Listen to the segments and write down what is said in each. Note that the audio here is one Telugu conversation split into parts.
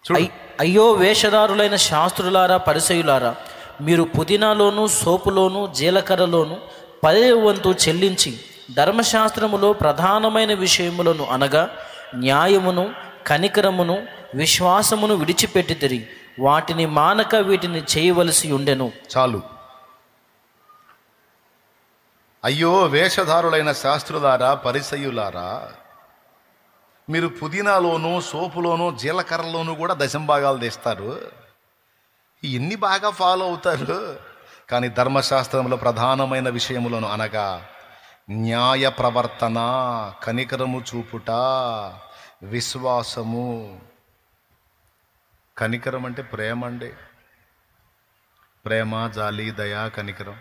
చూడు. అయ్యో వేషధారులైన శాస్త్రులారా, పరిసయులారా, మీరు పుదీనాలోను, సోపులోను, జీలకర్రలోను 10వ వంతు చెల్లించి ధర్మశాస్త్రములో ప్రధానమైన విషయములను అనగా న్యాయమును, కనికరమును, విశ్వాసమును విడిచిపెట్టితిరి. వాటిని మానక వీటిని చేయవలసి ఉండెను. చాలు. అయ్యో వేషధారులైన శాస్త్రులారా, పరిసయ్యులారా, మీరు పుదీనాలోను, సోపులోను, జీలకర్రలోను కూడా దశంభాగాలు తీస్తారు. ఇన్ని బాగా ఫాలో అవుతారు. కానీ ధర్మశాస్త్రంలో ప్రధానమైన విషయములను అనగా న్యాయ ప్రవర్తన, కనికరము చూపుట, విశ్వాసము. కనికరం అంటే ప్రేమ అండి. ప్రేమ, జాలి, దయ, కనికరం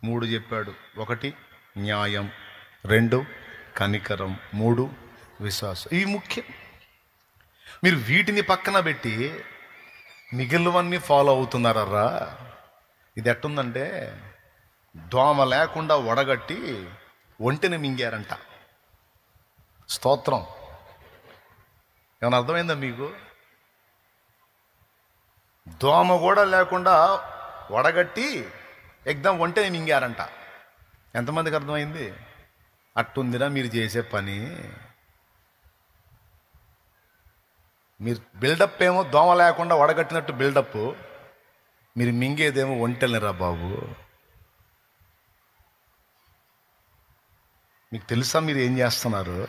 3 చెప్పాడు. 1 న్యాయం, 2 కనికరం, 3 విశ్వాసం. ఇవి ముఖ్యం. మీరు వీటిని పక్కన పెట్టి మిగిలినవన్నీ ఫాలో అవుతున్నారా? ఇది ఎట్టుందంటే దోమ లేకుండా వడగట్టి ఒంటిని మింగారంట. స్తోత్రం. ఏమైనా అర్థమైందా మీకు? దోమ కూడా లేకుండా వడగట్టి ఎగ్దాం ఒంటిని మింగారంట. ఎంతమందికి అర్థమైంది? అట్టుందిరా మీరు చేసే పని. మీరు బిల్డప్ ఏమో దోమ లేకుండా వడగట్టినట్టు బిల్డప్, మీరు మింగేదేమో ఒంటెలనిరా బాబు. మీకు తెలుసా మీరు ఏం చేస్తున్నారు?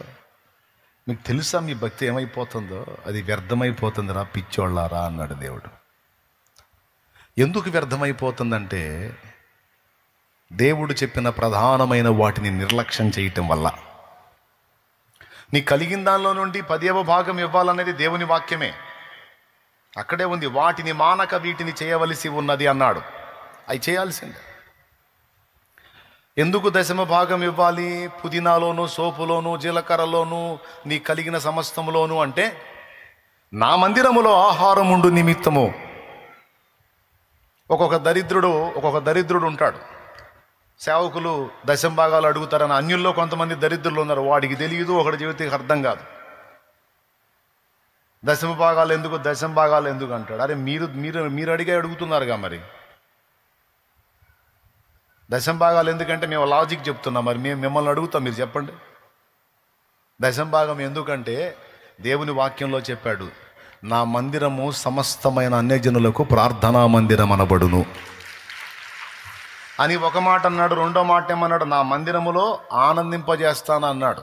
మీకు తెలుసా మీ భక్తి ఏమైపోతుందో? అది వ్యర్థమైపోతుందిరా పిచ్చోళ్ళారా అన్నాడు దేవుడు. ఎందుకు వ్యర్థమైపోతుందంటే దేవుడు చెప్పిన ప్రధానమైన వాటిని నిర్లక్ష్యం చేయటం వల్ల. నీ కలిగిన దానిలో నుండి 10వ భాగం ఇవ్వాలనేది దేవుని వాక్యమే. అక్కడే ఉంది, వాటిని మానక వీటిని చేయవలసి ఉన్నది అన్నాడు. అవి చేయాల్సిందే. ఎందుకు 10వ భాగం ఇవ్వాలి? పుదీనాలోను, సోపులోను, జీలకర్రలోను, నీ కలిగిన సమస్తములోను అంటే నా మందిరములో ఆహారం ఉండు నిమిత్తము. ఒక్కొక్క దరిద్రుడు ఉంటాడు. సేవకులు 10వ భాగాలు అడుగుతారని అన్యుల్లో కొంతమంది దరిద్రులు ఉన్నారు. వాడికి తెలియదు, ఒకటి జీవితానికి అర్థం కాదు. 10వ భాగాలు ఎందుకు అంటాడు. అరే మీరు మీరు మీరు అడిగే అడుగుతున్నారుగా. మరి 10వ భాగాలు ఎందుకంటే మేము లాజిక్ చెప్తున్నాం. మరి మేము మిమ్మల్ని అడుగుతాం, మీరు చెప్పండి. 10వ భాగం ఎందుకంటే దేవుని వాక్యంలో చెప్పాడు, నా మందిరము సమస్తమైన అన్యజనులకు ప్రార్థనా మందిరం అనబడును అని ఒక మాట అన్నాడు. రెండో మాట ఏమన్నాడు? నా మందిరములో ఆనందింపజేస్తాను అన్నాడు.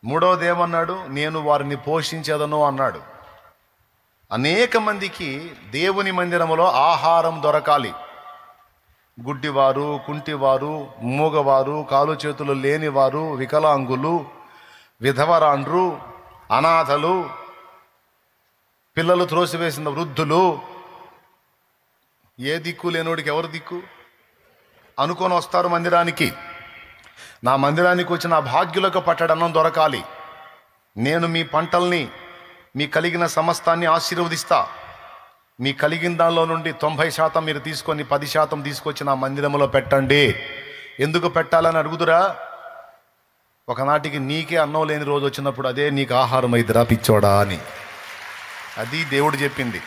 మూడవది ఏమన్నాడు? నేను వారిని పోషించేదను అన్నాడు. అనేక మందికి దేవుని మందిరములో ఆహారం దొరకాలి. గుడ్డివారు, కుంటివారు, మూగవారు, కాలు చేతులు లేనివారు, వికలాంగులు, విధవరాండ్రు, అనాథలు, పిల్లలు త్రోసివేసిన వృద్ధులు, ఏ దిక్కు లేనోడికి ఎవరు దిక్కు అనుకొని వస్తారు మందిరానికి. నా మందిరానికి వచ్చిన భాగ్యులకు పట్టడన్నం దొరకాలి. నేను మీ పంటల్ని, మీ కలిగిన సమస్తాన్ని ఆశీర్వదిస్తా. మీ కలిగిన దానిలో నుండి 90% మీరు తీసుకొని 10% తీసుకొచ్చి నా మందిరంలో పెట్టండి. ఎందుకు పెట్టాలని అడుగుదురా? ఒకనాటికి నీకే అన్నం లేని రోజు వచ్చినప్పుడు అదే నీకు ఆహారం అయిద్దిరా పిచ్చోడా అని. అది దేవుడు చెప్పింది.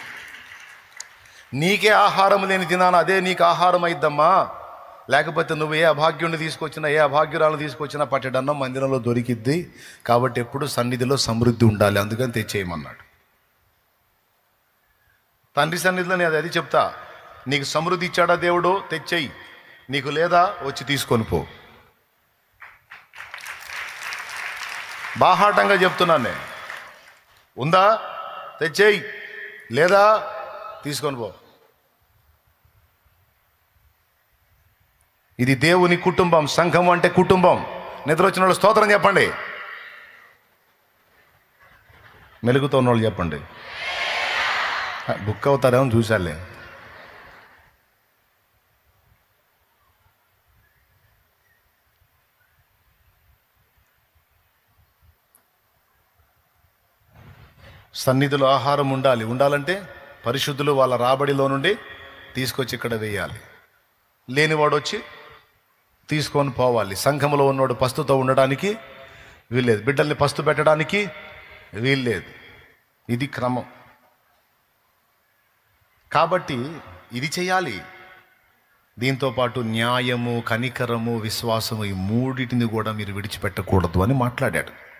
నీకే ఆహారం లేని దినాన అదే నీకు ఆహారం అయిద్దమ్మా. లేకపోతే నువ్వు ఏ అభాగ్యుడిని తీసుకొచ్చినా, ఏ అభాగ్యురాలను తీసుకొచ్చినా పట్టెడన్నం మందిరంలో దొరికిద్ది. కాబట్టి ఎప్పుడు సన్నిధిలో సమృద్ధి ఉండాలి, అందుకని తెచ్చేయమన్నాడు. తండ్రి సన్నిధిలో నేను అది చెప్తా, నీకు సమృద్ధి ఇచ్చాడా దేవుడు, తెచ్చేయి. నీకు లేదా వచ్చి తీసుకొని పో. బాహాటంగా చెప్తున్నాను నేను. ఉందా తెచ్చేయి, లేదా తీసుకొని పో. ఇది దేవుని కుటుంబం. సంఘం అంటే కుటుంబం. నిద్ర వచ్చిన వాళ్ళు స్తోత్రం చెప్పండి. మెలుగుతో ఉన్న వాళ్ళు చెప్పండి. బుక్ అవుతారేమో చూసాలే. సన్నిధిలో ఆహారం ఉండాలంటే పరిశుద్ధులు వాళ్ళ రాబడిలో నుండి తీసుకొచ్చి ఇక్కడ వేయాలి. లేనివాడు వచ్చి తీసుకొని పోవాలి. సంఘంలో ఉన్నవాడు పస్తుతో ఉండడానికి వీల్లేదు, బిడ్డల్ని పస్తు పెట్టడానికి వీల్లేదు. ఇది క్రమం. కాబట్టి ఇది చేయాలి. దీంతోపాటు న్యాయము, కనికరము, విశ్వాసము, ఈ మూడింటిని కూడా మీరు విడిచిపెట్టకూడదు అని మాట్లాడాడు.